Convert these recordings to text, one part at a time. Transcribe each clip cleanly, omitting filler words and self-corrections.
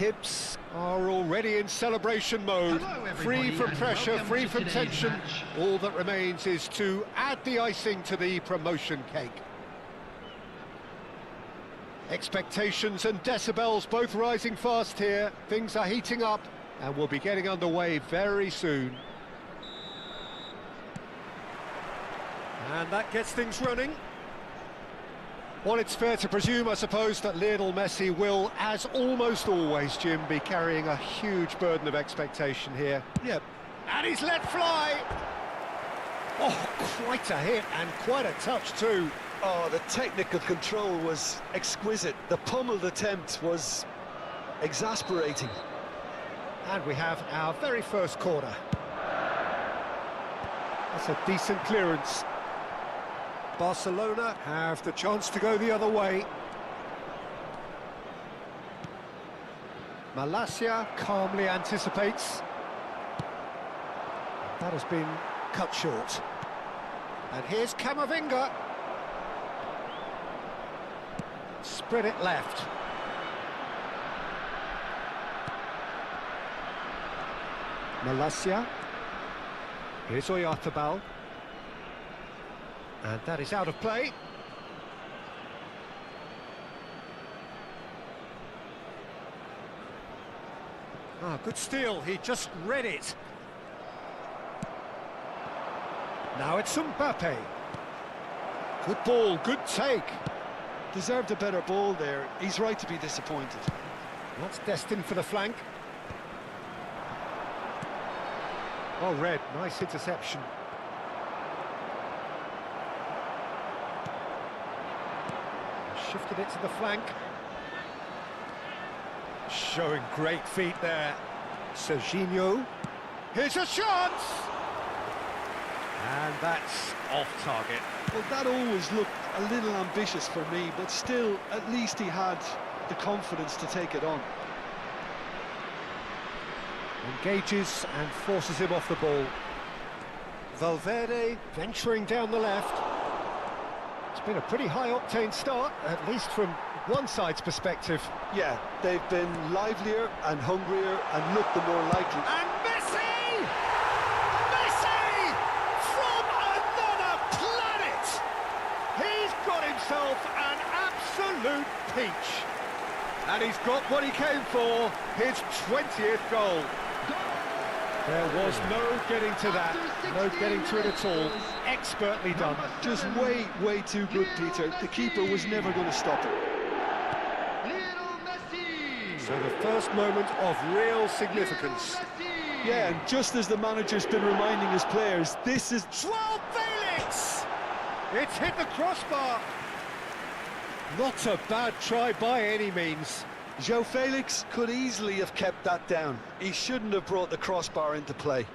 Hibs are already in celebration mode, free from pressure, free from tension. All that remains is to add the icing to the promotion cake. Expectations and decibels both rising fast here. Things are heating up and we'll be getting underway very soon. And that gets things running. Well, it's fair to presume, I suppose, that Lionel Messi will, as almost always, Jim, be carrying a huge burden of expectation here. Yeah, and he's let fly! Oh, quite a hit and quite a touch too. Oh, the technical control was exquisite. The pummeled attempt was exasperating. And we have our very first corner. That's a decent clearance. Barcelona have the chance to go the other way. Malacia calmly anticipates. That has been cut short. And here's Camavinga. Spread it left. Malacia. Here's Oyarzabal. And that is out of play. Ah, good steal, he just read it. Now it's Mbappe. Good ball, good take. Deserved a better ball there. He's right to be disappointed. That's destined for the flank. Well read, nice interception. Shifted it to the flank. Showing great feet there. Serginho. Here's a chance! And that's off target. Well, that always looked a little ambitious for me, but still, at least he had the confidence to take it on. Engages and forces him off the ball. Valverde venturing down the left. It's been a pretty high-octane start, at least from one side's perspective. Yeah, they've been livelier and hungrier and looked the more likely. And Messi! Messi! From another planet! He's got himself an absolute peach. And he's got what he came for, his 20th goal. There was no getting to that, no getting to it at all. Expertly done. Just way too good, Peter. The keeper was never going to stop it. So the first moment of real significance. Yeah, and just as the manager's been reminding his players, this is... João Felix! It's hit the crossbar. Not a bad try by any means. João Felix could easily have kept that down. He shouldn't have brought the crossbar into play.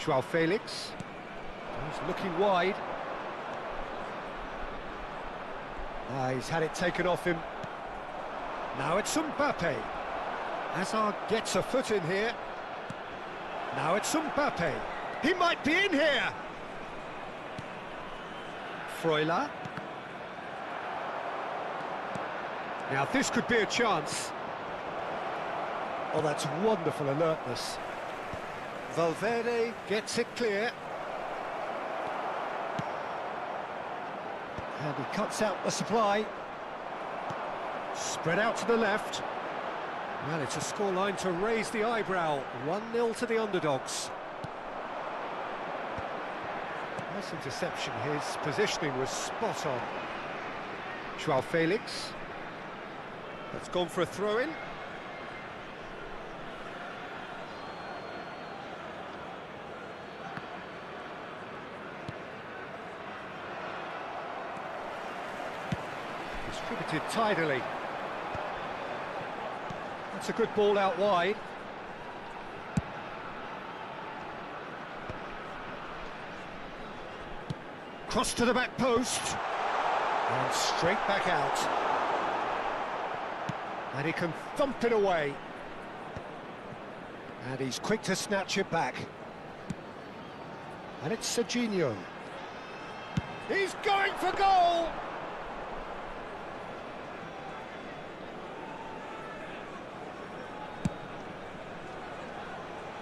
João Felix. He's looking wide. He's had it taken off him. Now it's Mbappe. Hazard gets a foot in here. Now it's Mbappe. He might be in here. Freuler. Now this could be a chance. Oh, that's wonderful alertness. Valverde gets it clear. And he cuts out the supply. Spread out to the left. Well, it's a scoreline to raise the eyebrow. 1-0 to the underdogs. Nice interception. His positioning was spot on. João Felix. That's gone for a throw-in. Distributed tidily. That's a good ball out wide. Cross to the back post. And straight back out. And he can thump it away. And he's quick to snatch it back. And it's Serginho. He's going for goal!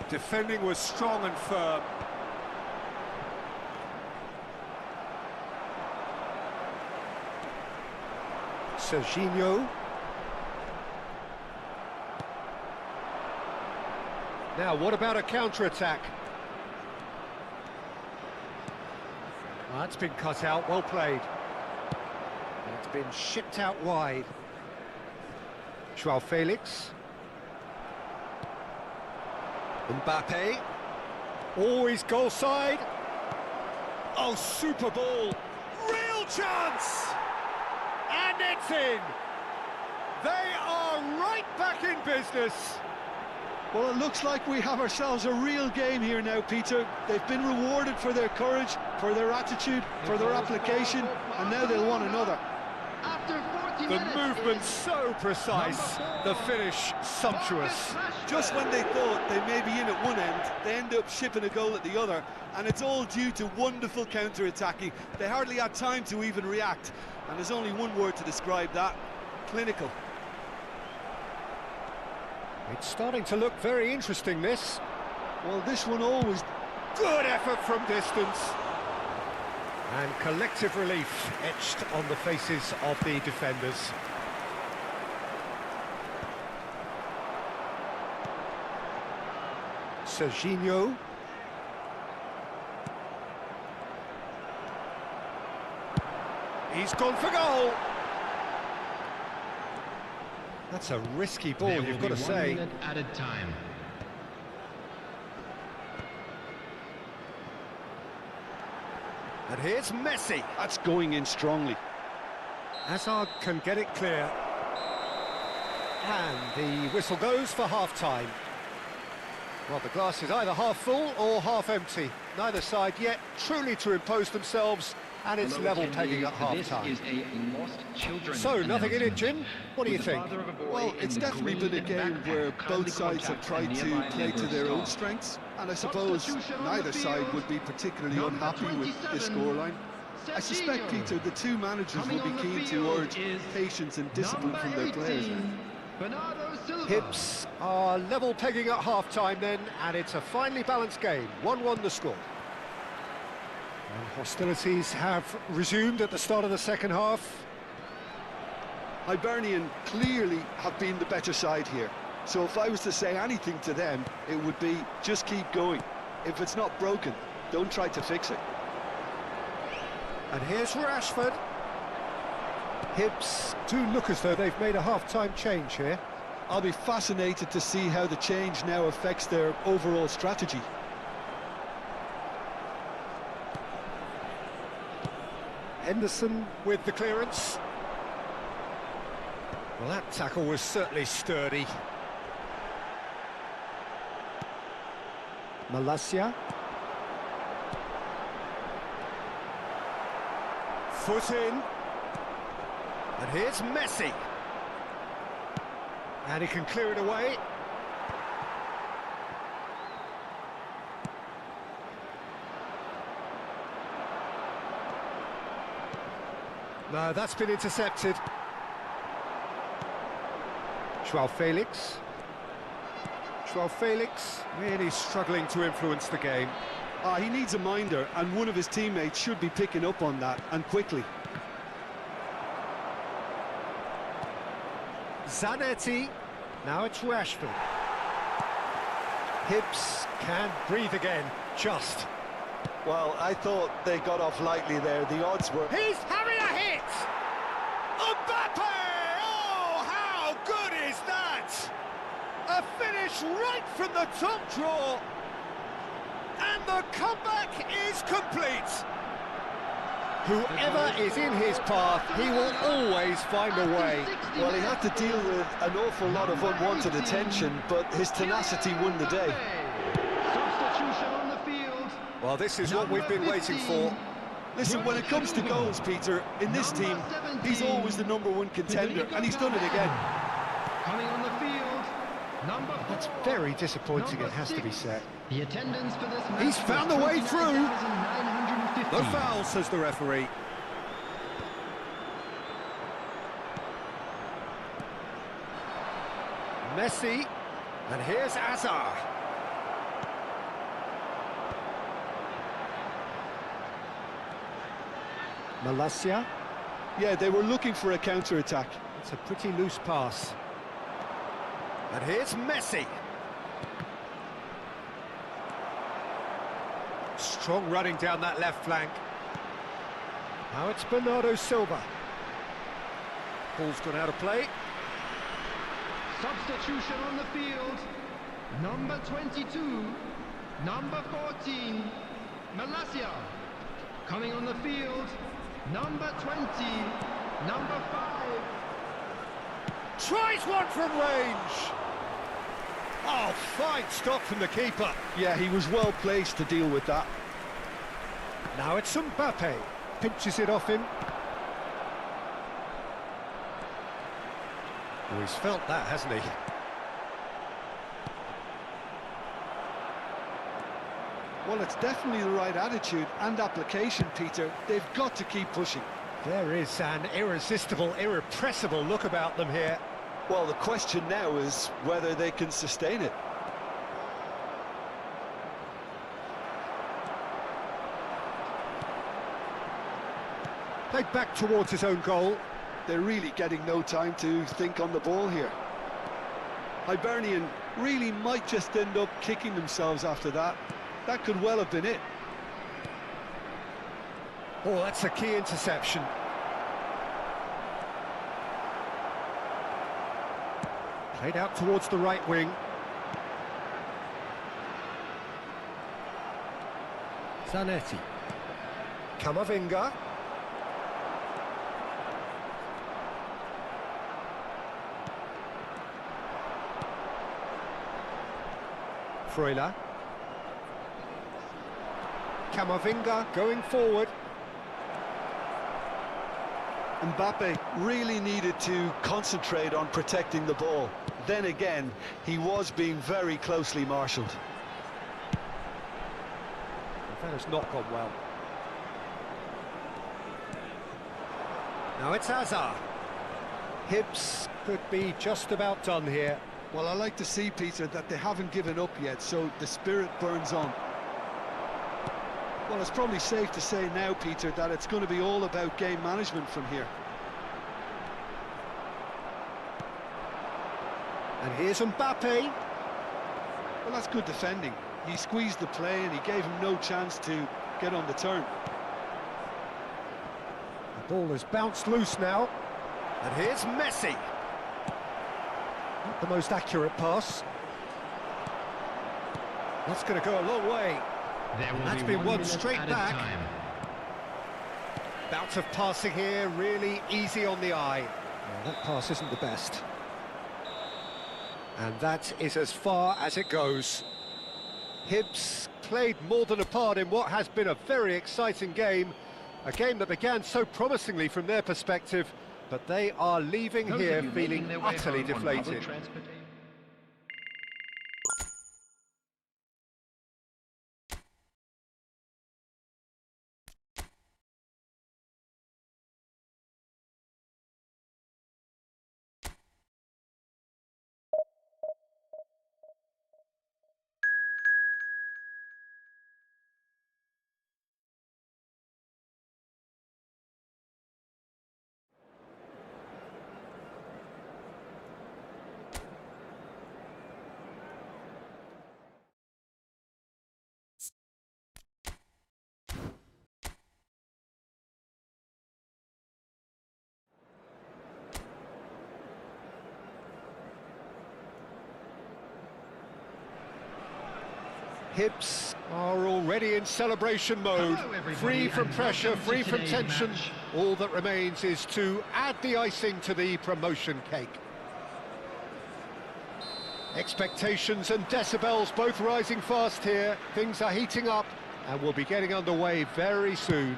Defending was strong and firm. Serginho. Now, what about a counter-attack? Well, that's been cut out, well played. And it's been shipped out wide. João Felix. Mbappe. Oh, he's goal side. Oh, super ball. Real chance! And it's in! They are right back in business. Well, it looks like we have ourselves a real game here now, Peter. They've been rewarded for their courage, for their attitude, for their application, and now they'll want another. The movement so precise, the finish sumptuous. Just when they thought they may be in at one end, they end up shipping a goal at the other, and it's all due to wonderful counter-attacking. They hardly had time to even react, and there's only one word to describe that: clinical. It's starting to look very interesting, this. Well, this one always... Good effort from distance. And collective relief etched on the faces of the defenders. Serginho. He's gone for goal. That's a risky ball, you've got to say. 1 minute added time. And here's Messi. That's going in strongly. Hazard can get it clear. And the whistle goes for half-time. Well, the glass is either half full or half empty. Neither side yet truly to impose themselves, and it's level pegging at half-time. So, nothing in it, Jim? What do you think? Well, it's definitely been a game where both sides have tried to play to their own strengths, and I suppose neither side would be particularly unhappy with this scoreline. I suspect, Peter, the two managers will be keen to urge patience and discipline from their players. Hibs are level pegging at half-time then, and it's a finely balanced game. 1-1 the score. And hostilities have resumed at the start of the second half. Hibernian clearly have been the better side here. So if I was to say anything to them, it would be just keep going. If it's not broken, don't try to fix it. And here's Rashford. Hibs do look as though they've made a half-time change here. I'll be fascinated to see how the change now affects their overall strategy. Henderson with the clearance. Well, that tackle was certainly sturdy. Malacia. Foot in. And here's Messi. And he can clear it away. No, that's been intercepted. João Felix. João Felix really struggling to influence the game. He needs a minder, and one of his teammates should be picking up on that, and quickly. Zanetti. Now it's Rashford. Hibs can breathe again, just. Well, I thought they got off lightly there. The odds were... He's having a hit! Mbappe! Oh, how finish right from the top draw. And the comeback is complete. Whoever is in his path, he will always find a way. Well, he had to deal with an awful lot of unwanted attention, but his tenacity won the day. Substitution on the field. Well, this is what we've been waiting for. Listen, when it comes to goals, Peter, in this team, he's always the #1 contender, and he's done it again. Coming on the field, number 4. That's very disappointing, it has to be said. The attendance for this match. He's found the way through. 29,950. No foul, says the referee. Messi, and here's Azar. Malacia. Yeah, they were looking for a counter-attack. It's a pretty loose pass. And here's Messi. Strong running down that left flank. Now it's Bernardo Silva. Ball's gone out of play. Substitution on the field. Number 22, number 14, Malacia. Coming on the field, number 20, number 5. Tries one from range. Oh, fine stop from the keeper. Yeah, he was well placed to deal with that. Now it's Mbappe. Pinches it off him. Oh, he's felt that, hasn't he? Well, it's definitely the right attitude and application, Peter. They've got to keep pushing. There is an irresistible, irrepressible look about them here. Well, the question now is whether they can sustain it. Played back towards his own goal. They're really getting no time to think on the ball here. Hibernian really might just end up kicking themselves after that. That could well have been it. Oh, that's a key interception. Played out towards the right wing. Zanetti. Camavinga. Freuler. Camavinga going forward. Mbappe really needed to concentrate on protecting the ball. Then again, he was being very closely marshalled. That has not gone well. Now it's Azar. Hibs could be just about done here. Well, I like to see, Peter, that they haven't given up yet, so the spirit burns on. Well, it's probably safe to say now, Peter, that it's going to be all about game management from here. And here's Mbappe. Well, that's good defending. He squeezed the play and he gave him no chance to get on the turn. The ball has bounced loose now. And here's Messi. Not the most accurate pass. That's going to go a long way. That's been won straight back. Bout of passing here, really easy on the eye. Well, that pass isn't the best. And that is as far as it goes. Hibs played more than a part in what has been a very exciting game. A game that began so promisingly from their perspective, but they are leaving here feeling utterly deflated. Hibs are already in celebration mode, Hello, everybody, free from and pressure, welcome to free from today's tension. match. All that remains is to add the icing to the promotion cake. Expectations and decibels both rising fast here. Things are heating up and we'll be getting underway very soon.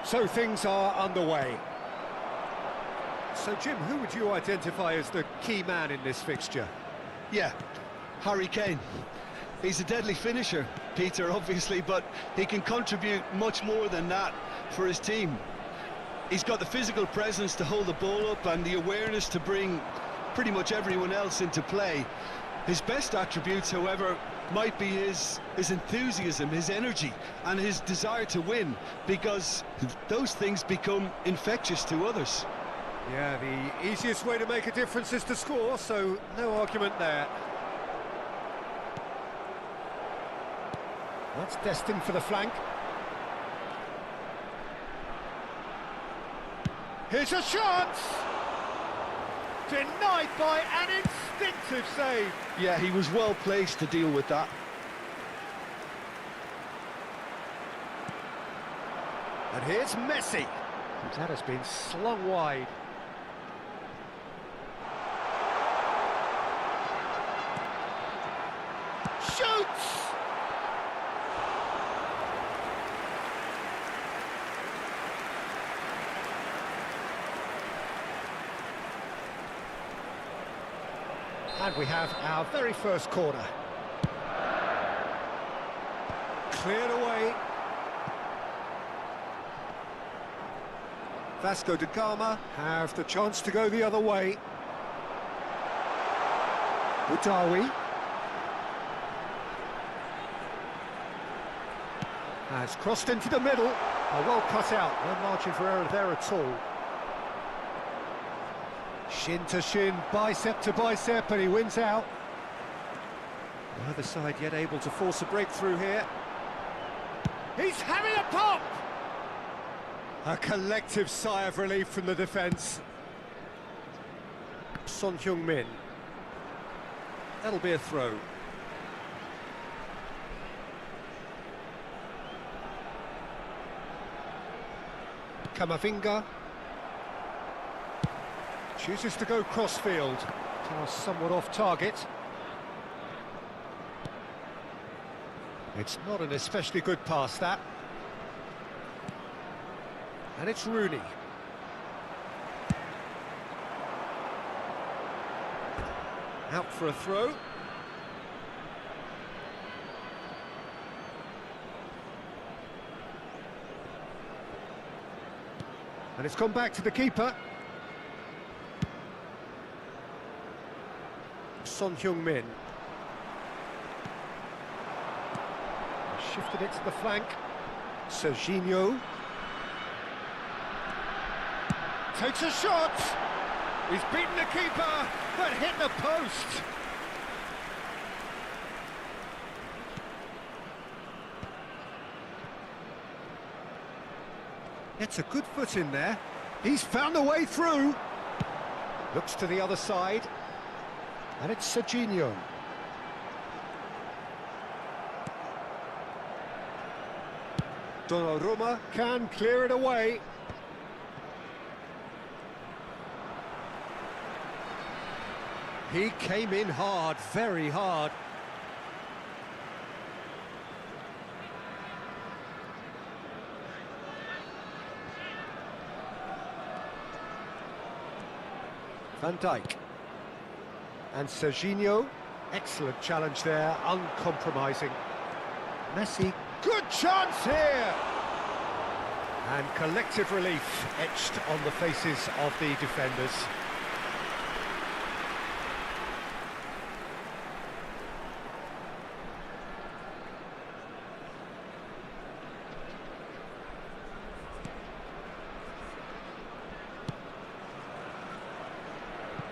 So things are underway. So Jim, who would you identify as the key man in this fixture? Yeah, Harry Kane. He's a deadly finisher, Peter, obviously, but he can contribute much more than that for his team. He's got the physical presence to hold the ball up and the awareness to bring pretty much everyone else into play. His best attributes, however, might be his enthusiasm, his energy, and his desire to win, because those things become infectious to others. Yeah, the easiest way to make a difference is to score, so no argument there. That's destined for the flank. Here's a shot! Denied by an instinctive save. Yeah, he was well placed to deal with that. And here's Messi. That has been slung wide. Shoots! And we have our very first corner. Cleared away. Vasco da Gama have the chance to go the other way. Udawi. Has crossed into the middle. Well cut out, no margin for error there at all. Shin to shin, bicep to bicep, and he wins out. Neither side yet able to force a breakthrough here. He's having a pop! A collective sigh of relief from the defence. Son Heung-min. That'll be a throw. Camavinga. Chooses to go crossfield. Pass somewhat off target. It's not an especially good pass, that. And it's Rooney. Out for a throw. And it's gone back to the keeper. Son Heung-min. Shifted it to the flank. Serginho. Takes a shot. He's beaten the keeper, but hit the post. It's a good foot in there. He's found a way through. Looks to the other side. And it's Serginho. Donnarumma can clear it away. He came in hard, very hard. Van Dijk. And Serginho, excellent challenge there, uncompromising. Messi, good chance here! And collective relief etched on the faces of the defenders.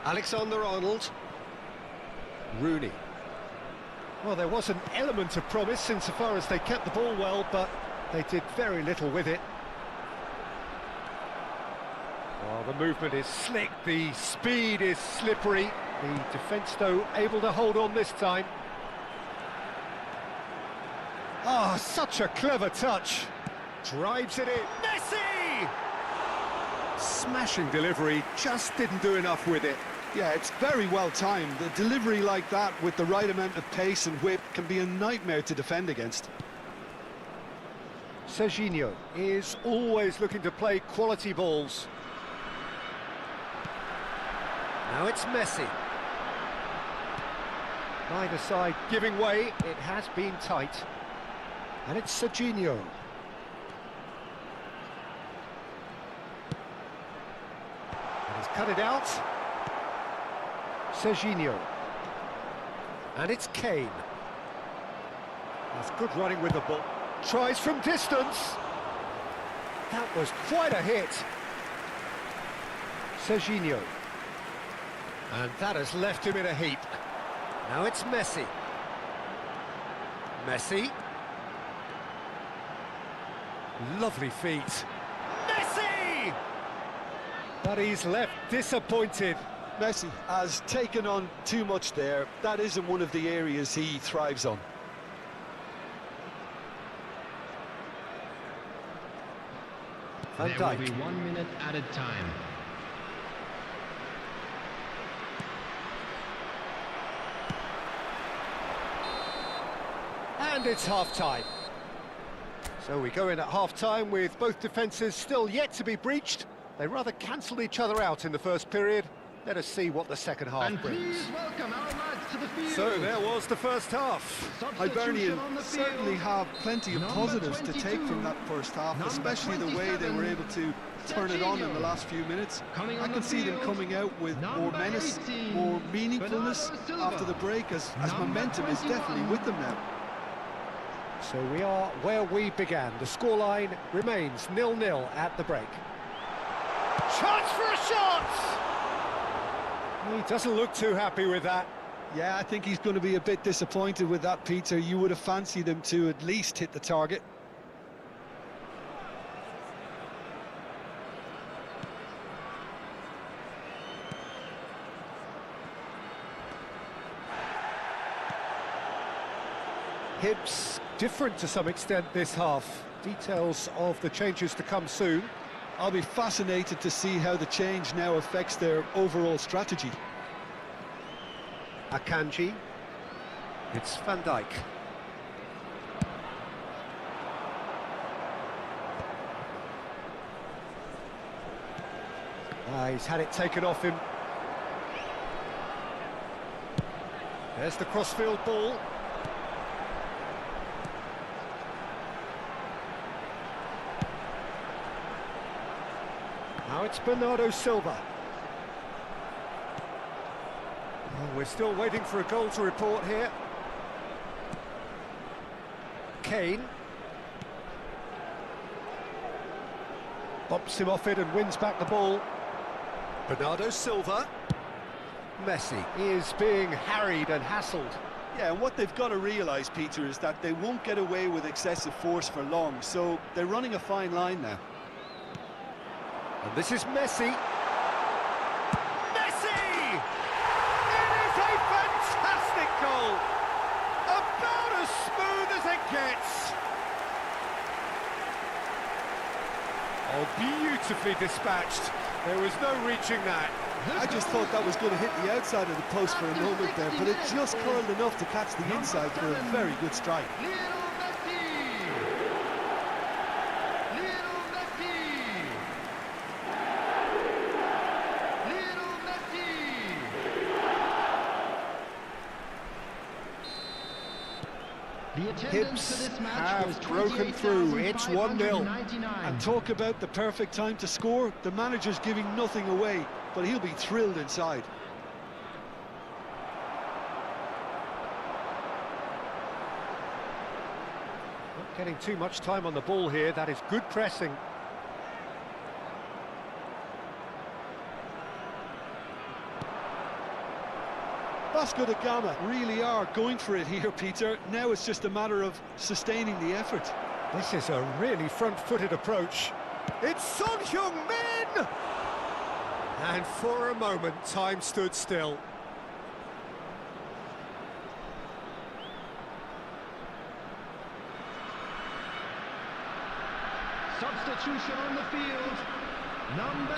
Alexander-Arnold. Rooney. Well, there was an element of promise insofar as they kept the ball well, but they did very little with it. Oh, the movement is slick, the speed is slippery. The defence, though, able to hold on this time. Oh, such a clever touch. Drives it in. Messi! Smashing delivery, just didn't do enough with it. Yeah, it's very well timed. A delivery like that with the right amount of pace and whip can be a nightmare to defend against. Serginho is always looking to play quality balls. Now it's Messi. Neither side giving way, it has been tight. And it's Serginho. And he's cut it out. Serginho. And it's Kane. That's good running with the ball. Tries from distance. That was quite a hit. Serginho. And that has left him in a heap. Now it's Messi. Messi. Lovely feet. Messi! But he's left disappointed. Messi has taken on too much there. That isn't one of the areas he thrives on. There will be 1 minute added time. And it's half-time. So we go in at half-time with both defences still yet to be breached. They rather cancelled each other out in the first period. Let us see what the second half And brings. please welcome our lads to the field. So there was the first half. Substitution on Hibernian the certainly field. have plenty of Number positives to 22. take from that first half, Number especially the way they were 27. able to turn it on in the last few minutes. Coming I on can the see them field, coming out with more number menace, 18, more meaningfulness Bernardo Silva. after the break, as Number momentum is 21. definitely with them now. So we are where we began. The scoreline remains 0-0 at the break. Chance for a shot! He doesn't look too happy with that. Yeah, I think he's going to be a bit disappointed with that, Peter. You would have fancied him to at least hit the target. Hibs different to some extent this half. Details of the changes to come soon. I'll be fascinated to see how the change now affects their overall strategy. Akanji. It's Van Dijk. He's had it taken off him. There's the crossfield ball. Now it's Bernardo Silva. Oh, we're still waiting for a goal to report here. Kane. Bumps him off it and wins back the ball. Bernardo Silva. Messi is being harried and hassled. Yeah, and what they've got to realise, Peter, is that they won't get away with excessive force for long, so they're running a fine line now. And this is Messi. Messi! It is a fantastic goal! About as smooth as it gets. Oh, beautifully dispatched. There was no reaching that. I just thought that was going to hit the outside of the post for a moment there, but it just curled enough to catch the inside for a very good strike. Lionel Messi! Lionel Messi! Lionel Messi! The attendance for Hibs this match was have broken through. It's 1-0. 28,599. And talk about the perfect time to score. The manager's giving nothing away, but he'll be thrilled inside. Not getting too much time on the ball here. That is good pressing. Vasco da Gama really are going for it here, Peter. Now it's just a matter of sustaining the effort. This is a really front-footed approach. It's Son Heung-min! And for a moment, time stood still. Substitution on the field. Number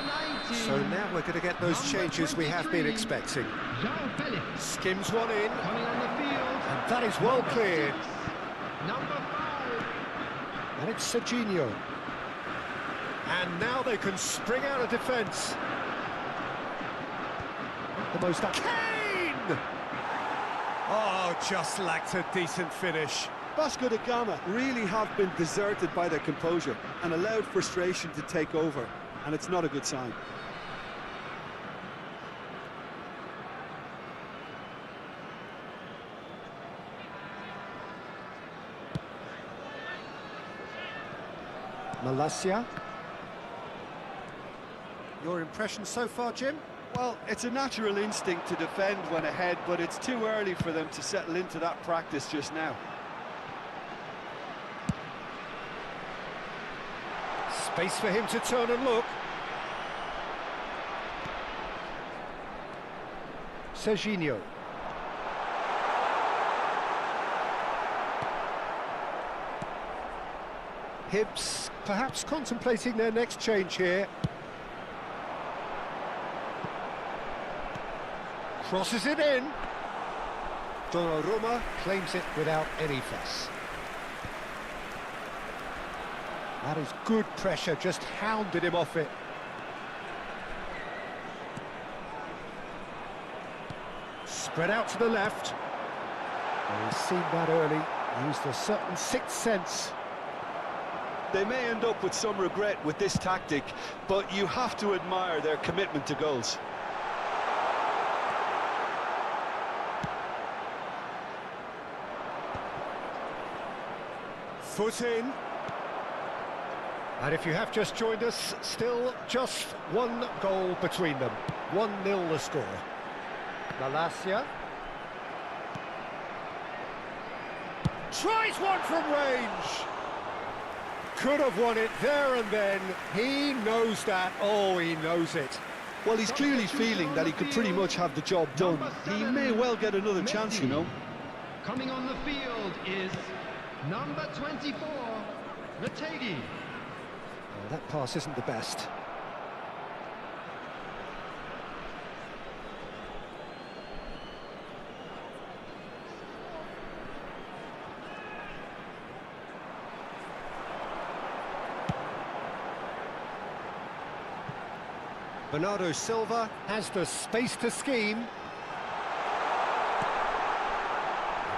19. So now we're going to get those Number changes we have been 23. expecting. João Felix. Skims one in, Coming on the field. and that is well cleared. Number 5. And it's Serginho. And now they can spring out of defence. The most Kane! Oh, just lacked a decent finish. Vasco da Gama really have been deserted by their composure and allowed frustration to take over, and it's not a good sign. Malacia. Your impression so far, Jim? Well, it's a natural instinct to defend when ahead, but it's too early for them to settle into that practice just now. Space for him to turn and look. Serginho. Hibs perhaps contemplating their next change here. Crosses it in. Donnarumma claims it without any fuss. That is good pressure, just hounded him off it. Spread out to the left. Well, he's seen that early, used a certain sixth sense. They may end up with some regret with this tactic, but you have to admire their commitment to goals. Foot in. And if you have just joined us, still just one goal between them. 1-0 the score. Malacia. Tries one from range. Could have won it there and then. He knows that. Oh, he knows it. Well, he's clearly feeling that he could pretty much have the job done. He may well get another chance, you know. Coming on the field is number 24, Mategi. Oh, that pass isn't the best. Bernardo Silva has the space to scheme.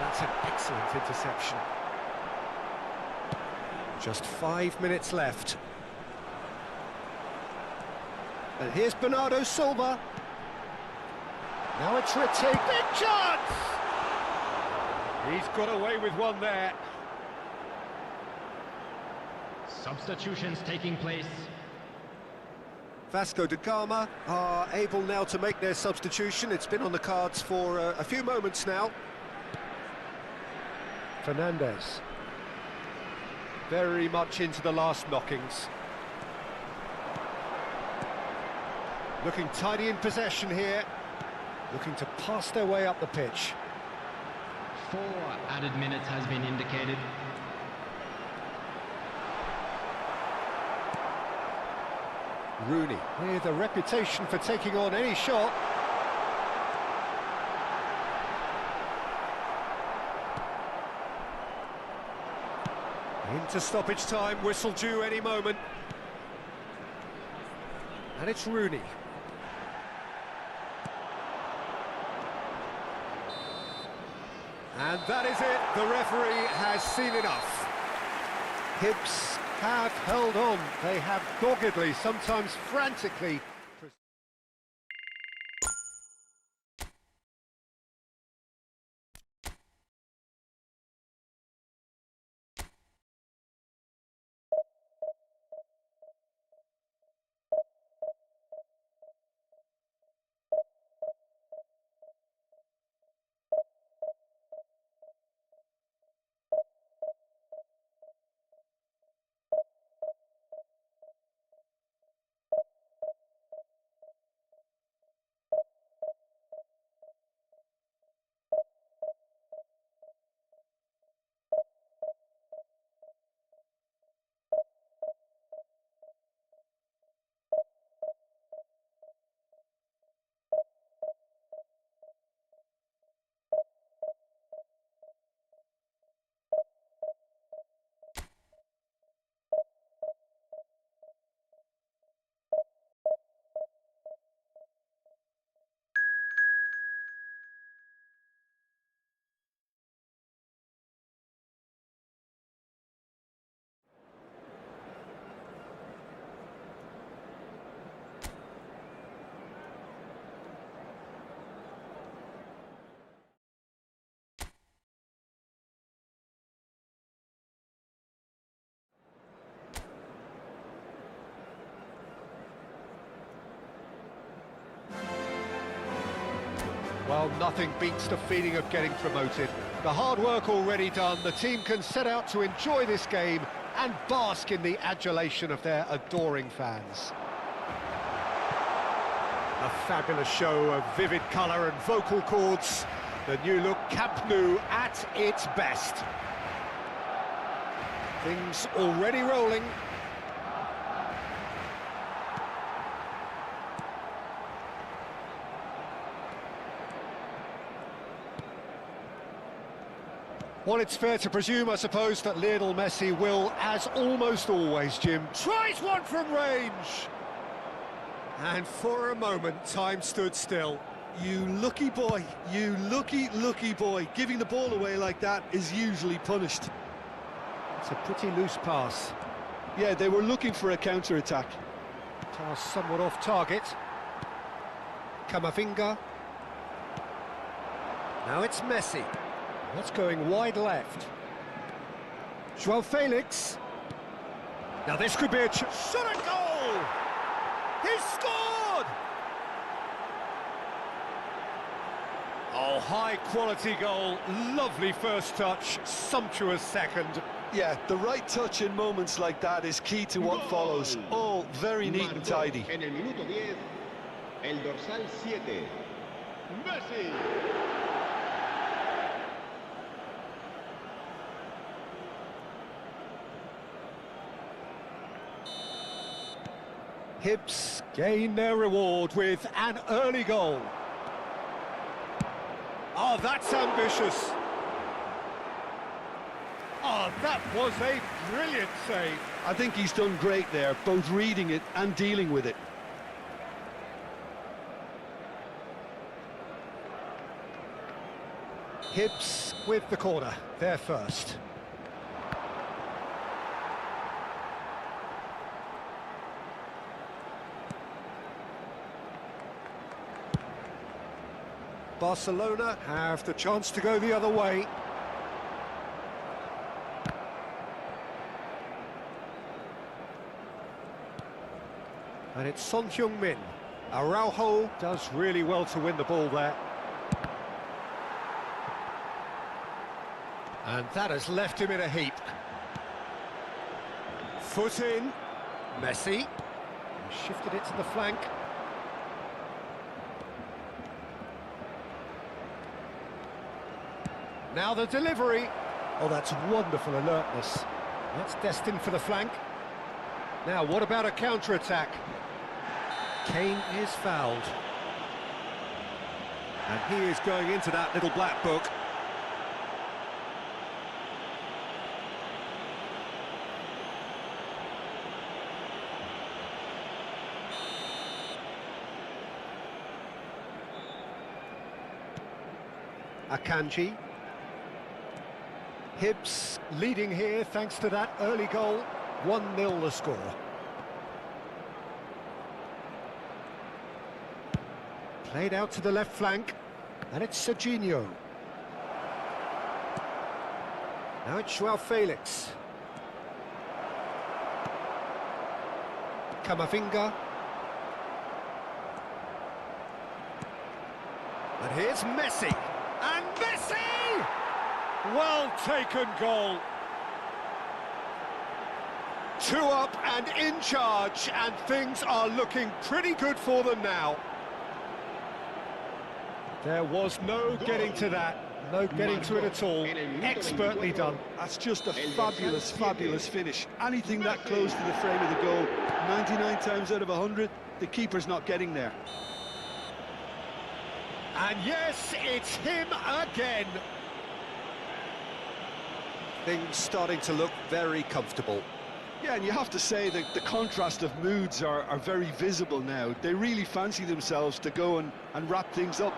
That's an excellent interception. Just 5 minutes left. And here's Bernardo Silva. Now it's Ritti. Big chance! He's got away with one there. Substitutions taking place. Vasco da Gama are able now to make their substitution. It's been on the cards for a few moments now. Fernandez. Very much into the last knockings. Looking tidy in possession here. Looking to pass their way up the pitch. 4 added minutes has been indicated. Rooney with a reputation for taking on any shot. Into stoppage time, whistle due any moment. And it's Rooney. And that is it, the referee has seen enough. Hibs have held on, they have doggedly, sometimes frantically Well, nothing beats the feeling of getting promoted. The hard work already done, the team can set out to enjoy this game and bask in the adulation of their adoring fans. A fabulous show of vivid colour and vocal cords. The new look Camp Nou at its best. Things already rolling. Well, it's fair to presume, I suppose, that Lionel Messi will, as almost always, Jim, tries one from range. And for a moment, time stood still. You lucky boy, you lucky boy. Giving the ball away like that is usually punished. It's a pretty loose pass. Yeah, they were looking for a counter-attack. Pass somewhat off target. Camavinga. Now it's Messi. That's going wide left. João Felix. Now this could be a shot at goal! He's scored! Oh, high-quality goal. Lovely first touch, sumptuous second. Yeah, the right touch in moments like that is key to what follows. All very neat and tidy. En el minuto 10, el dorsal 7. Messi. Hibs gain their reward with an early goal. Oh, that's ambitious. Oh, that was a brilliant save. I think he's done great there, both reading it and dealing with it. Hibs with the corner, they're first. Barcelona have the chance to go the other way. And it's Son Heung-min. Araujo does really well to win the ball there. And that has left him in a heap. Foot in. Messi. Shifted it to the flank. Now the delivery. Oh, that's wonderful alertness. That's destined for the flank. Now, what about a counter-attack? Kane is fouled. And he is going into that little black book. Akanji. Hibs leading here thanks to that early goal. 1-0 the score. Played out to the left flank, and it's Serginho. Now it's João Felix. Camavinga. And here's Messi. And Messi! Well taken goal. 2 up and in charge, and things are looking pretty good for them now. There was no getting to that, no getting to it at all. Expertly done. That's just a fabulous, fabulous finish. Anything that close to the frame of the goal, 99 times out of 100, the keeper's not getting there. And yes, it's him again. Things starting to look very comfortable. Yeah, and you have to say that the contrast of moods are very visible now. They really fancy themselves to go and wrap things up.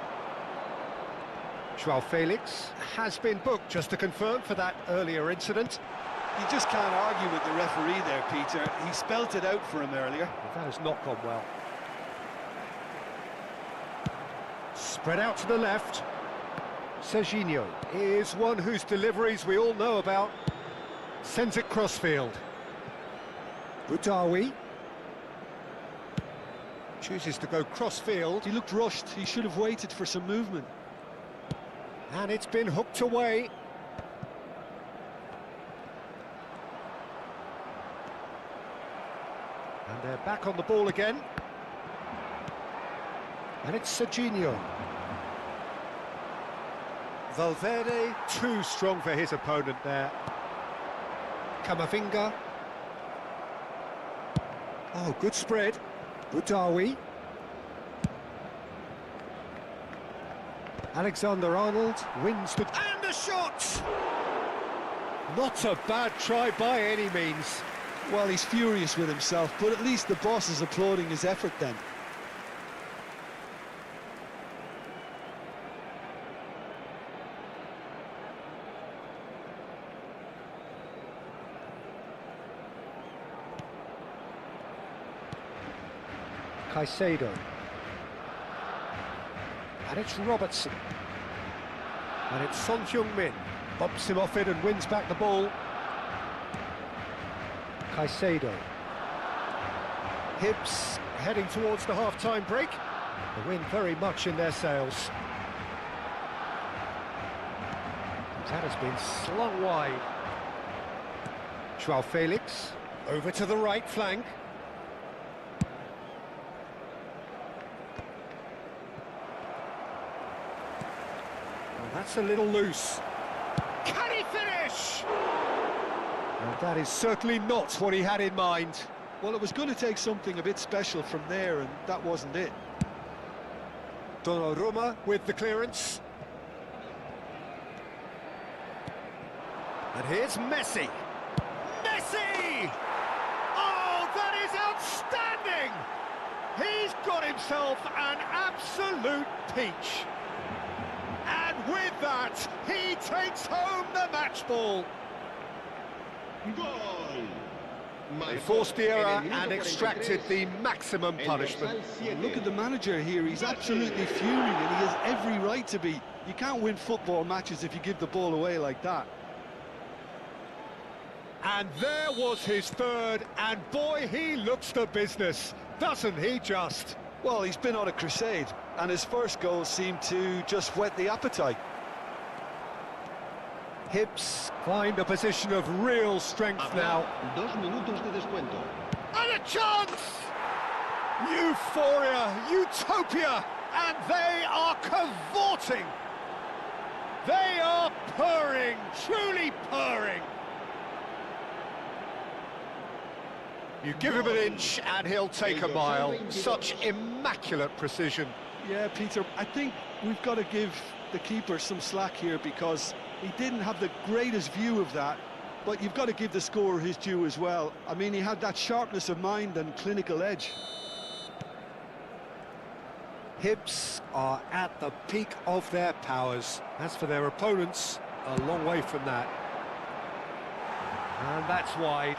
João Felix has been booked, just to confirm, for that earlier incident. You just can't argue with the referee there, Peter. He spelt it out for him earlier. That has not gone well. Spread out to the left. Serginho is one whose deliveries we all know about. Sends it crossfield. Boudaoui chooses to go crossfield. He looked rushed. He should have waited for some movement. And it's been hooked away. And they're back on the ball again. And it's Serginho. Valverde, too strong for his opponent there. Camavinga. Oh, good spread. Budawi. Alexander-Arnold wins the... And a shot! Not a bad try by any means. Well, he's furious with himself, but at least the boss is applauding his effort then. Caicedo. And it's Robertson. And it's Son Heung-min. Bumps him off it and wins back the ball. Caicedo. Hibs heading towards the half-time break. The wind very much in their sails. That has been slung wide. João Felix over to the right flank. That's a little loose. Can he finish? And that is certainly not what he had in mind. Well, it was going to take something a bit special from there, and that wasn't it. Donnarumma with the clearance. And here's Messi. Messi! Oh, that is outstanding! He's got himself an absolute peach. And with that, he takes home the match ball. They forced the error and extracted the maximum punishment. Look at the manager here, he's absolutely fuming, and he has every right to be. You can't win football matches if you give the ball away like that. And there was his third, and boy, he looks the business, doesn't he just? Well, he's been on a crusade, and his first goal seemed to just whet the appetite. Hibs find a position of real strength now. 2 minutos de descuento. And a chance! Euphoria, utopia, and they are cavorting. They are purring, truly purring. You give him an inch and he'll take a mile. Such immaculate precision. Yeah, Peter, I think we've got to give the keeper some slack here because he didn't have the greatest view of that, but you've got to give the scorer his due as well. I mean, he had that sharpness of mind and clinical edge. Hibs are at the peak of their powers. As for their opponents, a long way from that. And that's wide.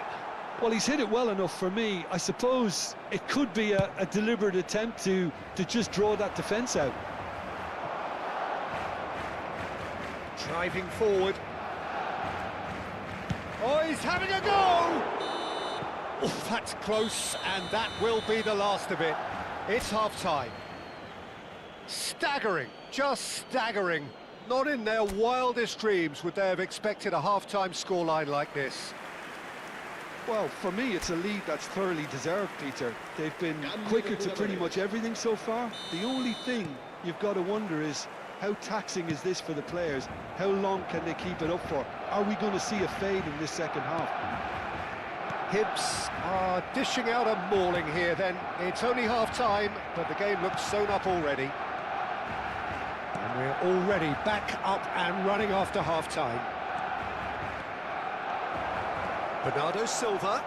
Well, he's hit it well enough for me. I suppose it could be a deliberate attempt to just draw that defence out. Driving forward. Oh, he's having a go! Oh, that's close, and that will be the last of it. It's half-time. Staggering, just staggering. Not in their wildest dreams would they have expected a half-time scoreline like this. Well, for me, it's a lead that's thoroughly deserved, Peter. They've been quicker to pretty much everything so far. The only thing you've got to wonder is, how taxing is this for the players? How long can they keep it up for? Are we going to see a fade in this second half? Hibs are dishing out a mauling here then. It's only half-time, but the game looks sewn up already. And we're already back up and running after half-time. Bernardo Silva.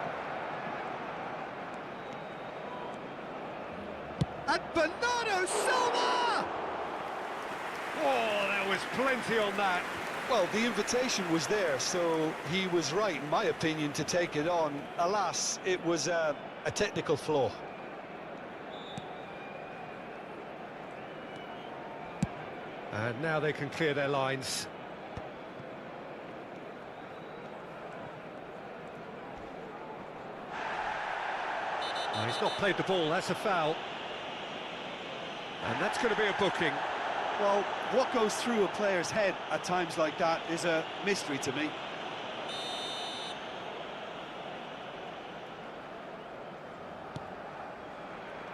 And Bernardo Silva! Oh, there was plenty on that. Well, the invitation was there, so he was right, in my opinion, to take it on. Alas, it was a technical flaw. And now they can clear their lines. Oh, he's not played the ball, that's a foul. And that's going to be a booking. Well, what goes through a player's head at times like that is a mystery to me.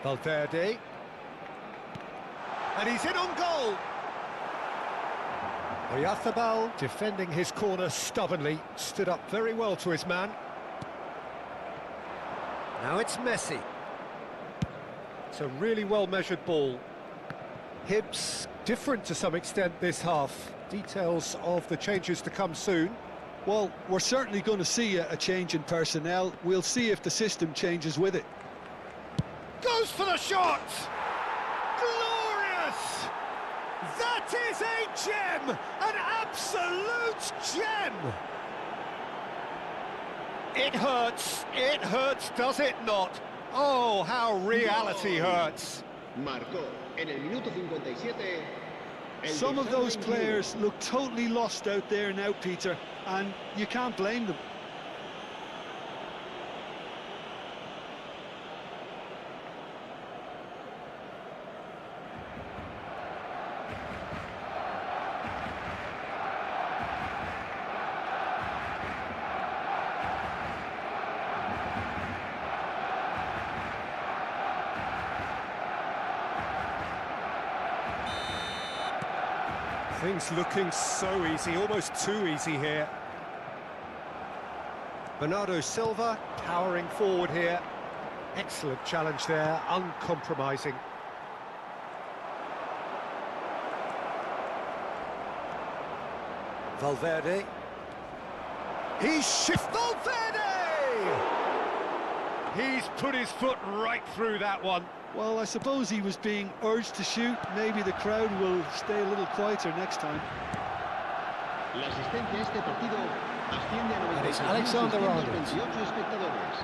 Valverde. And he's in on goal. Oyarzabal defending his corner stubbornly, stood up very well to his man. Now it's Messi. It's a really well-measured ball. Hibs different to some extent this half. Details of the changes to come soon. Well, we're certainly going to see a change in personnel. We'll see if the system changes with it. Goes for the shot! Glorious! That is a gem! An absolute gem! It hurts, does it not? Oh, how reality hurts. Marcó en el minuto 57. Some of those players look totally lost out there now, Peter, and you can't blame them. Things looking so easy, almost too easy here. Bernardo Silva powering forward here. Excellent challenge there, uncompromising. Valverde. Valverde! He's put his foot right through that one. Well, I suppose he was being urged to shoot. Maybe the crowd will stay a little quieter next time. La asistencia a este partido asciende a And it's Alexander-Arnold. espectadores.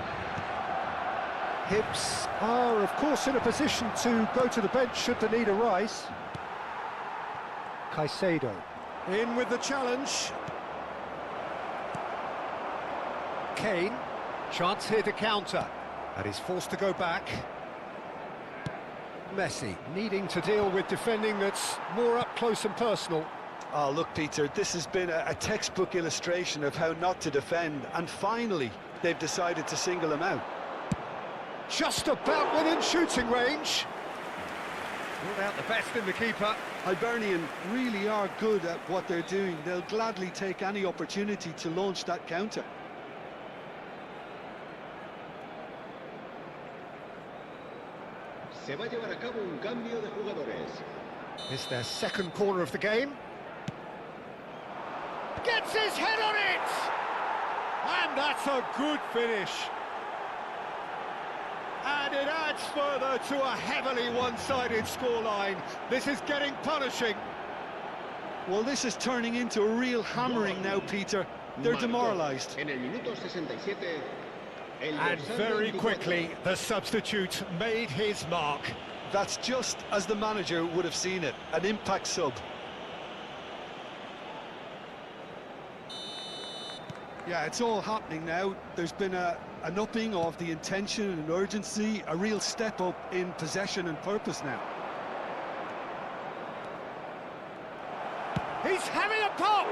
Hibs are, of course, in a position to go to the bench should the need arise. Caicedo in with the challenge. Kane, chance here to counter, and he's forced to go back. Messi needing to deal with defending that's more up close and personal. Oh, look, Peter, this has been a textbook illustration of how not to defend, and finally they've decided to single him out. Just about within shooting range. Ruled out the best in the keeper. Hibernian really are good at what they're doing. They'll gladly take any opportunity to launch that counter. Se va a llevar a cabo un cambio de jugadores. It's their second corner of the game. Gets his head on it! And that's a good finish. And it adds further to a heavily one-sided scoreline. This is getting punishing. Well, this is turning into a real hammering now, Peter. They're demoralised. En el minuto 67. And very quickly, the substitute made his mark. That's just as the manager would have seen it, an impact sub. Yeah, it's all happening now. There's been an upping of the intention and urgency, a real step up in possession and purpose now. He's having a pop!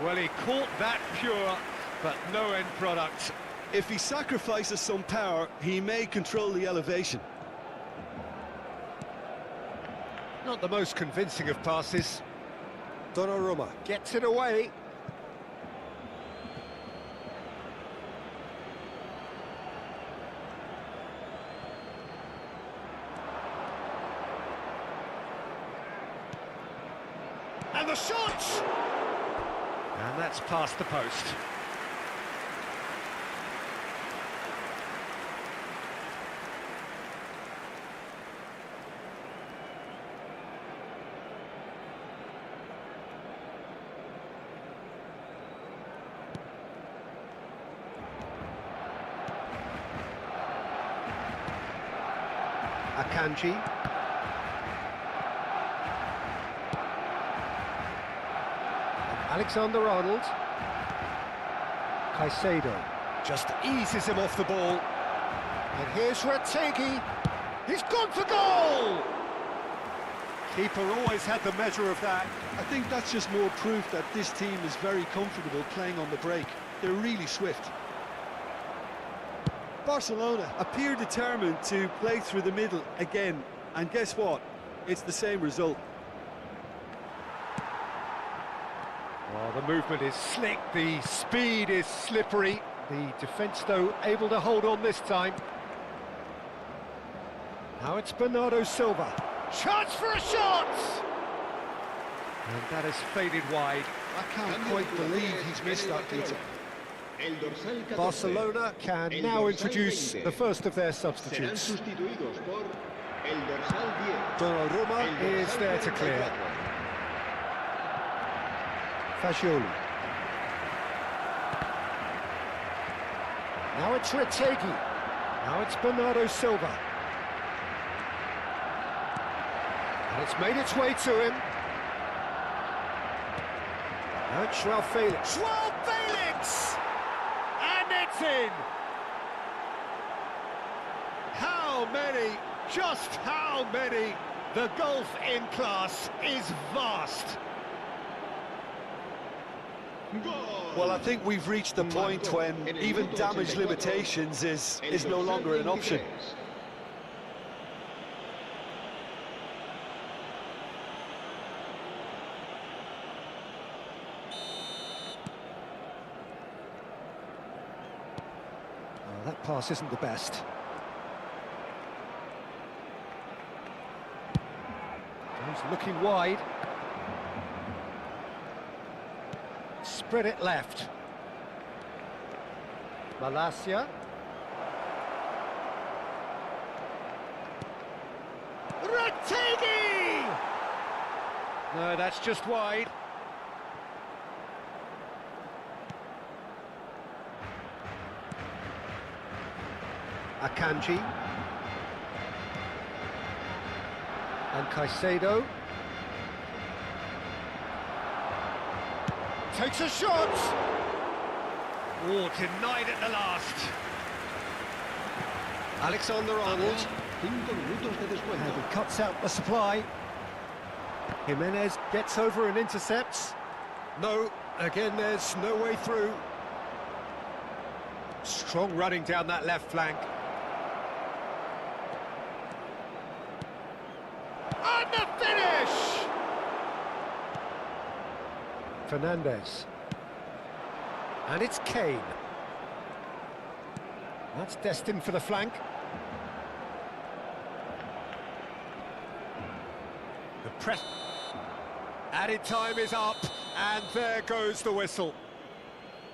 Well, he caught that pure, but no end product. If he sacrifices some power, he may control the elevation. Not the most convincing of passes. Donnarumma gets it away. And the shot! And that's past the post. Akanji. Alexander-Arnold. Caicedo just eases him off the ball. And here's Retegui. He's gone for goal! Keeper always had the measure of that. I think that's just more proof that this team is very comfortable playing on the break. They're really swift. Barcelona appear determined to play through the middle again, and guess what? It's the same result. Well, the movement is slick, the speed is slippery. The defence, though, able to hold on this time. Now it's Bernardo Silva. Chance for a shot! And that has faded wide. I can't quite believe he's missed that, Peter. Barcelona can now introduce the first of their substitutes. Donnarumma is there to clear. Fagioli. Now it's Retegui. Now it's Bernardo Silva. And it's made its way to him. Now it's Joao Felix. Joao Felix! And it's in! How many? Just how many? The gulf in class is vast. Well, I think we've reached the point when even damage limitations is no longer an option. Oh, that pass isn't the best. He's looking wide. Spread it left. Malacia. Retegui! No, that's just wide. Akanji. And Caicedo. Takes a shot! Oh, denied at the last. Alexander-Arnold. And he cuts out the supply. Jimenez gets over and intercepts. No, again there's no way through. Strong running down that left flank. And the finish! Fernandez. And it's Kane. That's destined for the flank. The press. Added time is up, and there goes the whistle.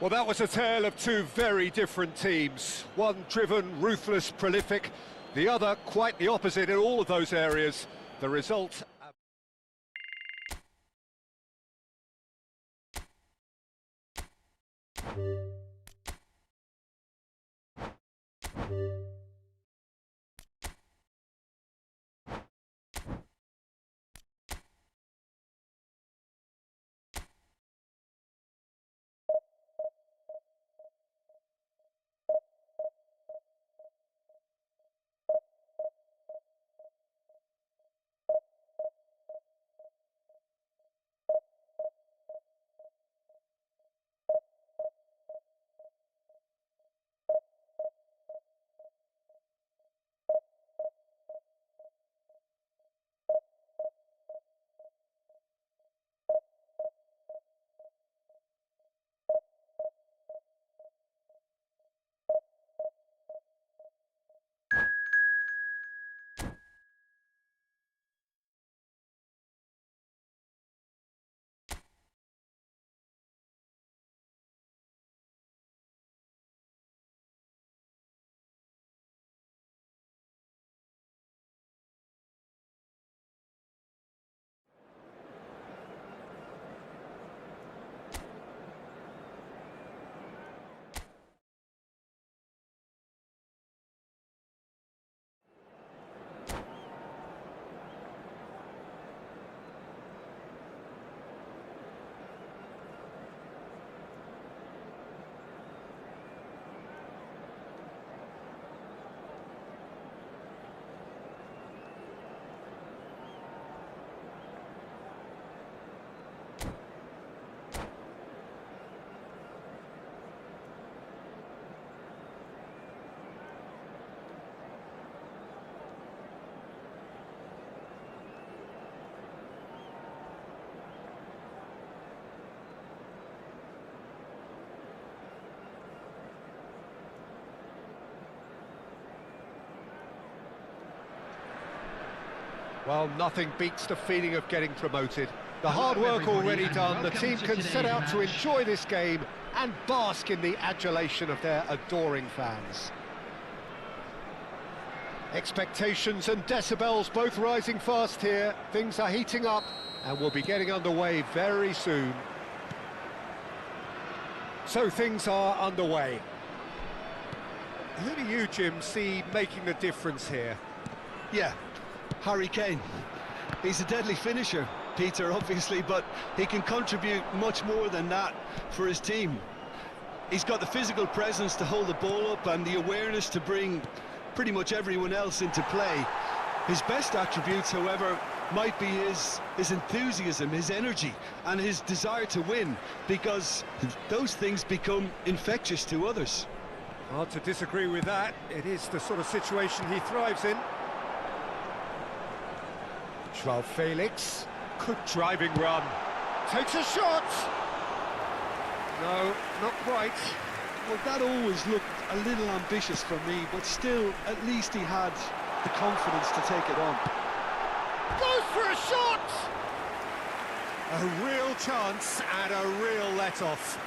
Well, that was a tale of two very different teams. One driven, ruthless, prolific. The other quite the opposite in all of those areas. The result... Well, nothing beats the feeling of getting promoted. The hard work already done, the team can set out to enjoy this game and bask in the adulation of their adoring fans. Expectations and decibels both rising fast here. Things are heating up and we'll be getting underway very soon. So things are underway. Who do you, Jim, see making the difference here? Yeah, Harry Kane. He's a deadly finisher, Peter, obviously, but he can contribute much more than that for his team. He's got the physical presence to hold the ball up and the awareness to bring pretty much everyone else into play. His best attributes, however, might be his enthusiasm, his energy, and his desire to win, because those things become infectious to others. Hard to disagree with that. It is the sort of situation he thrives in. João Felix. Good driving run. Takes a shot! No, not quite. Well, that always looked a little ambitious for me, but still, at least he had the confidence to take it on. Goes for a shot! A real chance and a real let-off.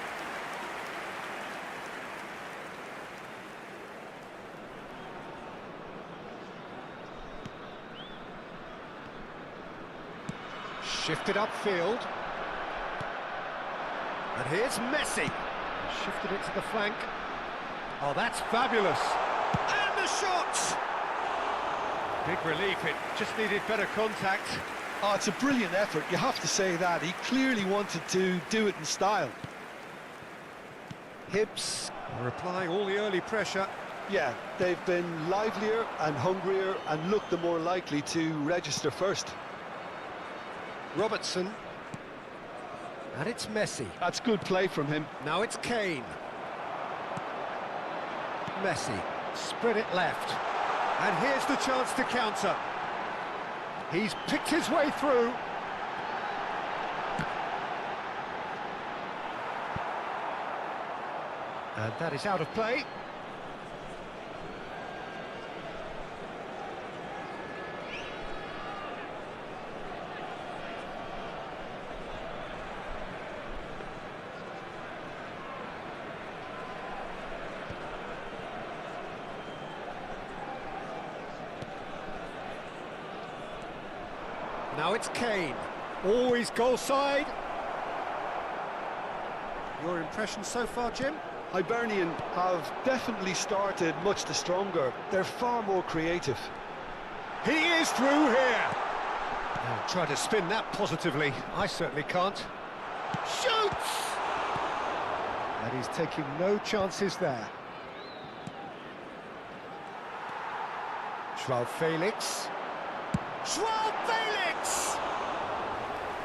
Shifted upfield. And here's Messi. Shifted it to the flank. Oh, that's fabulous. And the shot! Big relief, it just needed better contact. Oh, it's a brilliant effort, you have to say that. He clearly wanted to do it in style. Hibs are applying all the early pressure. Yeah, they've been livelier and hungrier and looked the more likely to register first. Robertson. And it's Messi. That's good play from him. Now it's Kane. Messi. Spread it left. And here's the chance to counter. He's picked his way through. And that is out of play. Now it's Kane. Always goal side. Your impression so far, Jim? Hibernian have definitely started much the stronger. They're far more creative. He is through here. I'll try to spin that positively. I certainly can't. Shoots! And he's taking no chances there. João Felix. João Felix!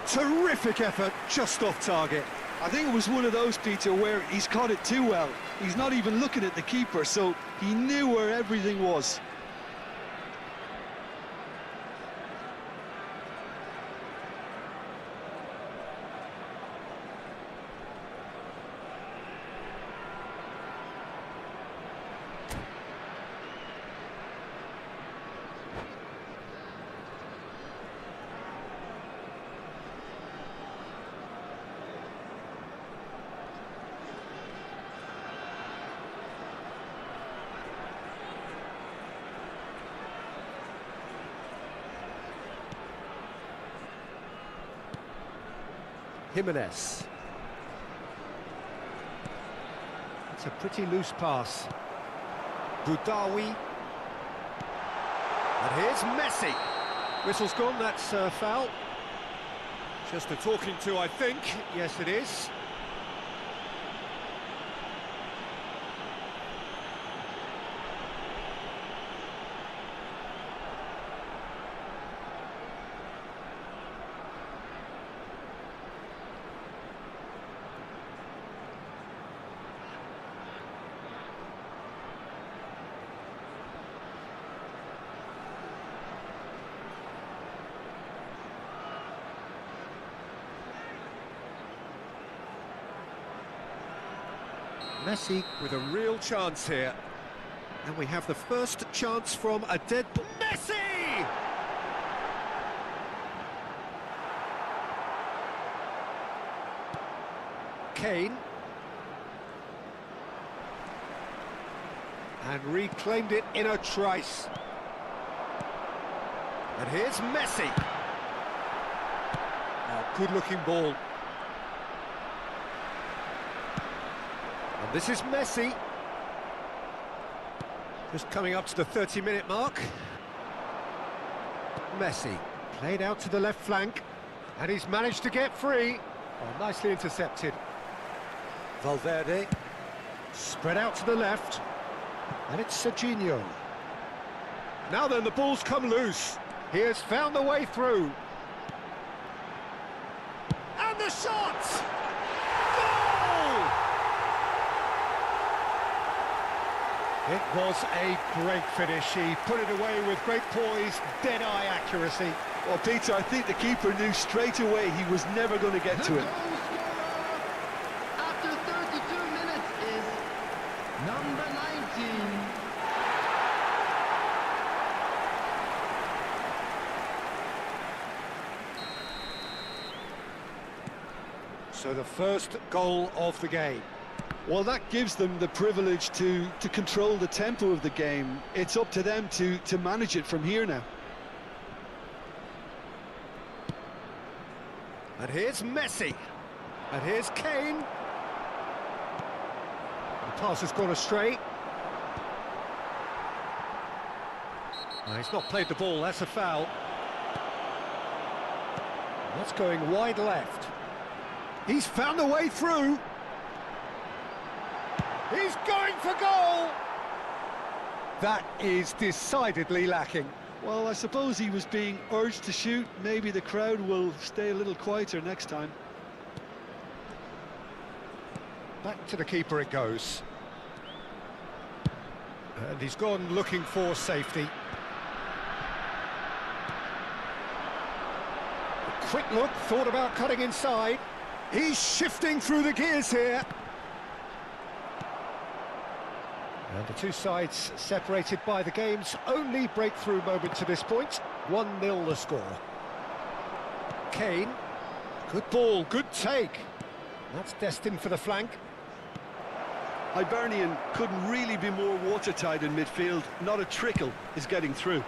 Terrific effort, just off target. I think it was one of those, Peter, where he's caught it too well. He's not even looking at the keeper, so he knew where everything was. Jimenez. It's a pretty loose pass. Boudaoui. And here's Messi. Whistle's gone, that's a foul. Just a talking to, I think. Yes, it is. Messi with a real chance here. And we have the first chance from a dead ball. Messi! Kane. And reclaimed it in a trice. And here's Messi. Oh, good-looking ball. And this is Messi. Just coming up to the 30-minute mark. Messi played out to the left flank. And he's managed to get free. Oh, nicely intercepted. Valverde. Spread out to the left. And it's Serginho. Now then, the ball's come loose. He has found the way through. And the shot! Goal! It was a great finish. He put it away with great poise, dead-eye accuracy. Well, Peter, I think the keeper knew straight away he was never going to get to it. After 32 minutes is number 19. So the first goal of the game. Well, that gives them the privilege to control the tempo of the game. It's up to them to manage it from here now. And here's Messi. And here's Kane. The pass has gone astray. No, he's not played the ball, that's a foul. That's going wide left. He's found a way through. He's going for goal! That is decidedly lacking. Well, I suppose he was being urged to shoot. Maybe the crowd will stay a little quieter next time. Back to the keeper it goes. And he's gone looking for safety. A quick look, thought about cutting inside. He's shifting through the gears here. And the two sides separated by the game's only breakthrough moment to this point. 1-0 the score. Kane. Good ball, good take. That's destined for the flank. Hibernian couldn't really be more watertight in midfield. Not a trickle is getting through.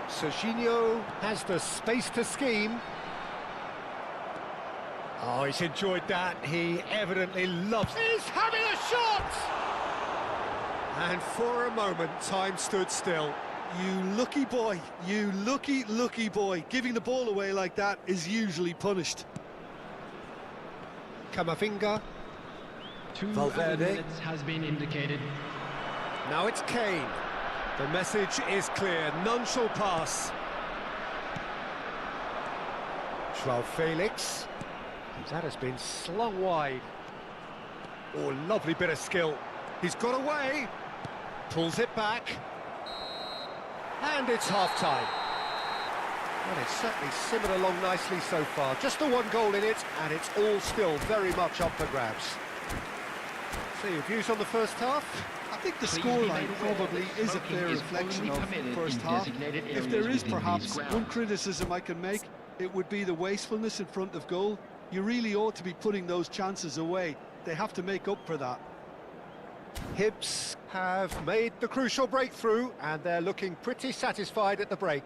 Serginho has the space to scheme. Oh, he's enjoyed that. He evidently loves it. He's having a shot! And for a moment, time stood still. You lucky boy, you lucky boy. Giving the ball away like that is usually punished. Camavinga. 2 Valverde. minutes has been indicated. Now it's Kane. The message is clear. None shall pass. João Felix. That has been slung wide. Oh, lovely bit of skill. He's got away. Pulls it back. And it's half-time. Well, it's certainly simmered along nicely so far. Just the one goal in it, and it's all still very much up for grabs. So your views on the first half? I think the scoreline probably is a fair reflection of the first half. If there is perhaps one criticism I can make, it would be the wastefulness in front of goal. You really ought to be putting those chances away. They have to make up for that. Hibs have made the crucial breakthrough, and they're looking pretty satisfied at the break.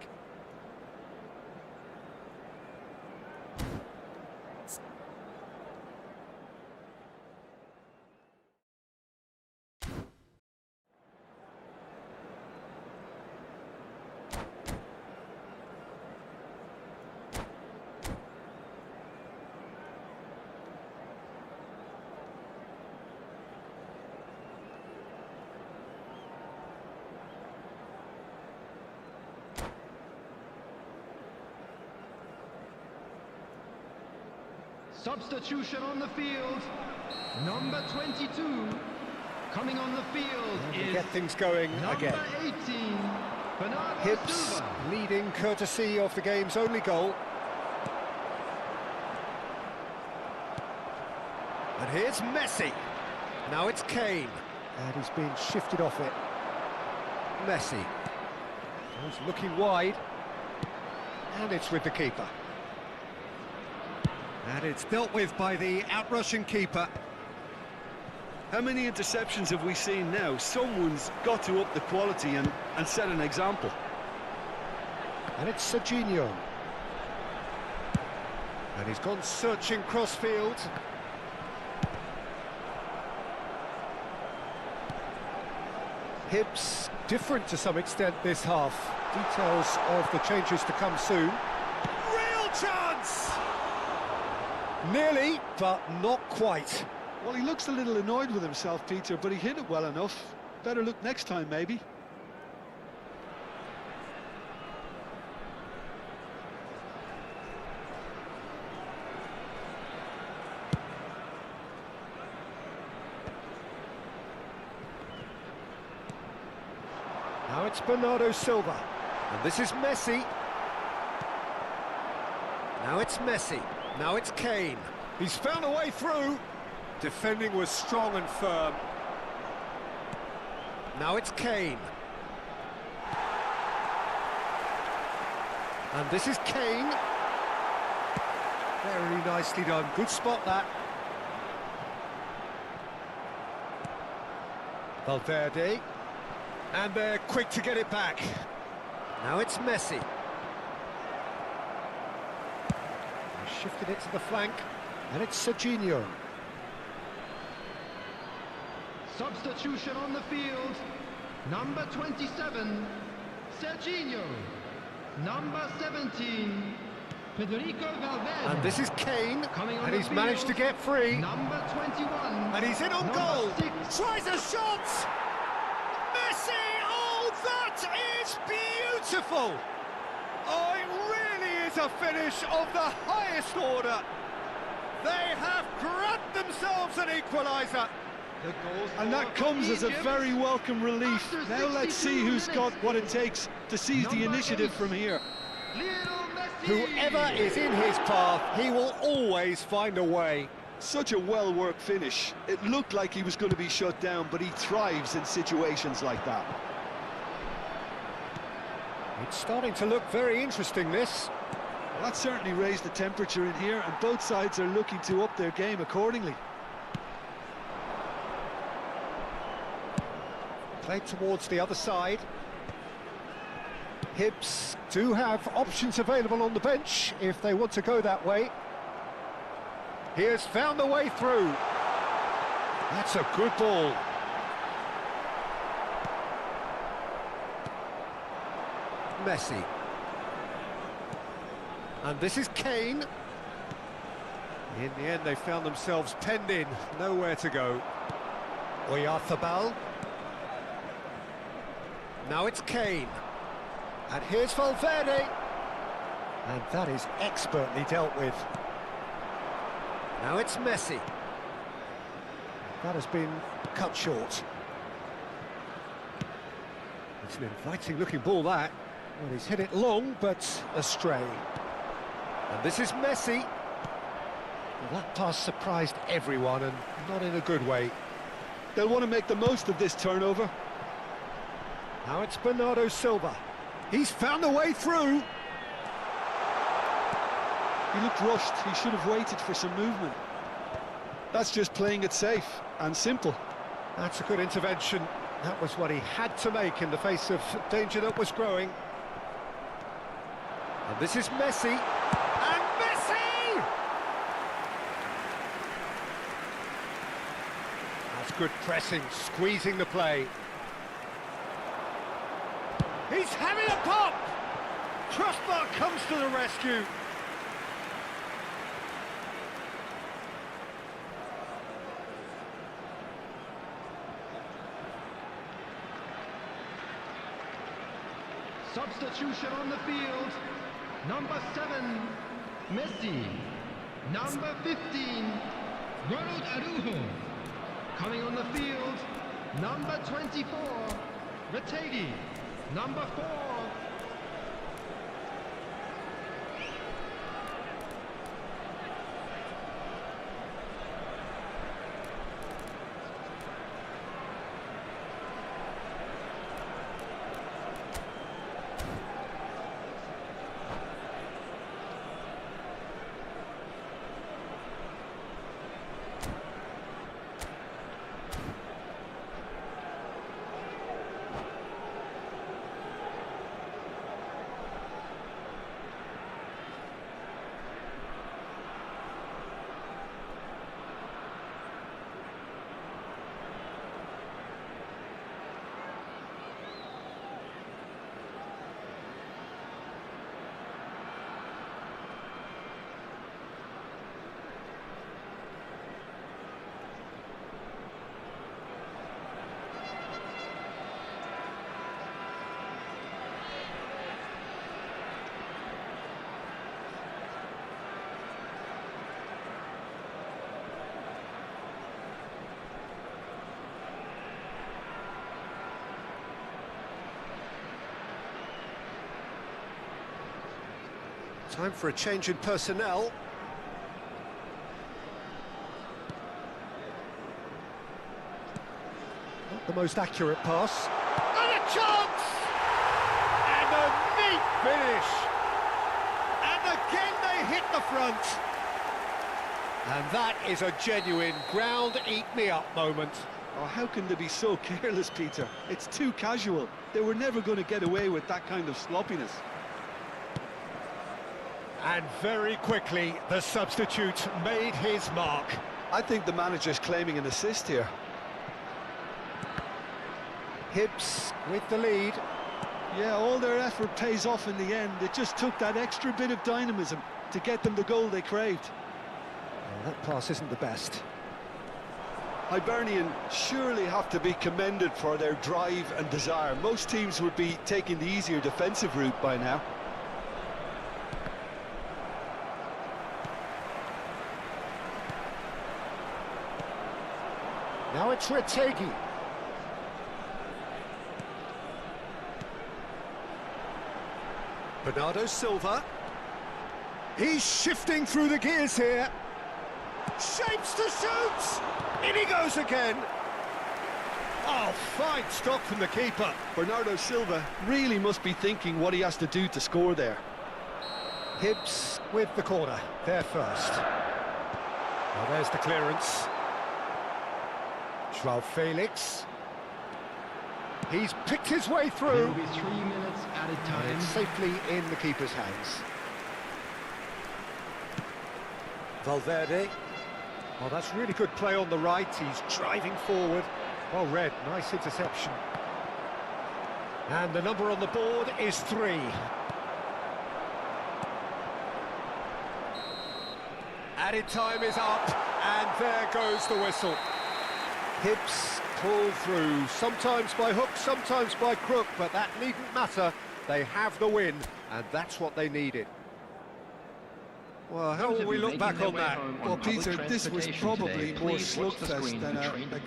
Substitution on the field. Number 22 coming on the field To is get things going number again. 18, Bernardo Hibs Silva. leading courtesy of the game's only goal. And here's Messi. Now it's Kane. And he's been shifted off it. Messi. He's looking wide. And it's with the keeper. And it's dealt with by the outrushing keeper. How many interceptions have we seen now? Someone's got to up the quality and set an example. And it's Serginho. And he's gone searching crossfield. Hibs different to some extent this half. Details of the changes to come soon. Real chance! Nearly, but not quite. Well, he looks a little annoyed with himself, Peter, but he hit it well enough. Better look next time, maybe. Now it's Bernardo Silva. And this is Messi. Now it's Messi. Now it's Kane. He's found a way through. Defending was strong and firm. Now it's Kane. And this is Kane. Very nicely done. Good spot, that. Valverde. And they're quick to get it back. Now it's Messi. He shifted it to the flank. And it's Serginho. Substitution on the field. Number 27, Serginho. Number 17, Federico Valverde. And this is Kane. Coming on and the he's managed to field, get free. Number 21. And he's in on number goal. 6. Tries a shot. Messi! Oh, that is beautiful! Oh, it really is a finish of the highest order. They have grabbed themselves an equaliser. And that comes as a very welcome relief. Now let's see who's got what it takes to seize the initiative from here. Whoever is in his path, he will always find a way. Such a well-worked finish. It looked like he was going to be shut down, but he thrives in situations like that. It's starting to look very interesting, this. Well, that certainly raised the temperature in here, and both sides are looking to up their game accordingly. Played towards the other side. Hibs do have options available on the bench if they want to go that way. He has found a way through. That's a good ball. Messi. And this is Kane. In the end, they found themselves penned in, nowhere to go. Oyarzabal. Now it's Kane. And here's Valverde. And that is expertly dealt with. Now it's Messi. That has been cut short. It's an inviting looking ball, that. Well, he's hit it long, but astray. And this is Messi. Well, that pass surprised everyone, and not in a good way. They'll want to make the most of this turnover. Now it's Bernardo Silva. He's found a way through. He looked rushed. He should have waited for some movement. That's just playing it safe and simple. That's a good intervention. That was what he had to make in the face of danger that was growing. And this is Messi. And Messi! That's good pressing, squeezing the play. He's having a pop! Crossbar comes to the rescue. Substitution on the field. Number 7, Messi. Number 15, Ronald Araujo. Coming on the field, number 24, Rattati. Number 4. Time for a change in personnel. Not the most accurate pass. And a chance! And a neat finish! And again they hit the front. And that is a genuine ground-eat-me-up moment. Oh, how can they be so careless, Peter? It's too casual. They were never going to get away with that kind of sloppiness. And very quickly, the substitute made his mark. I think the manager's claiming an assist here. Hibs with the lead. Yeah, all their effort pays off in the end. It just took that extra bit of dynamism to get them the goal they craved. Well, that pass isn't the best. Hibernian surely have to be commended for their drive and desire. Most teams would be taking the easier defensive route by now. Now it's Retegi. Bernardo Silva. He's shifting through the gears here. Shapes to shoot! In he goes again. Oh, fine stop from the keeper. Bernardo Silva really must be thinking what he has to do to score there. Hibs with the corner, there first. Well, there's the clearance. Joao Felix. He's picked his way There through. will be 3 minutes added time. It's safely in the keeper's hands. Valverde. Oh, that's really good play on the right. He's driving forward. Well read, nice interception. And the number on the board is 3. Added time is up, and there goes the whistle. Hibs pull through, sometimes by hook, sometimes by crook, but that needn't matter. They have the win, and that's what they needed. Well, how will we look back on that? Well, Peter, this was probably more slugfest than a game of...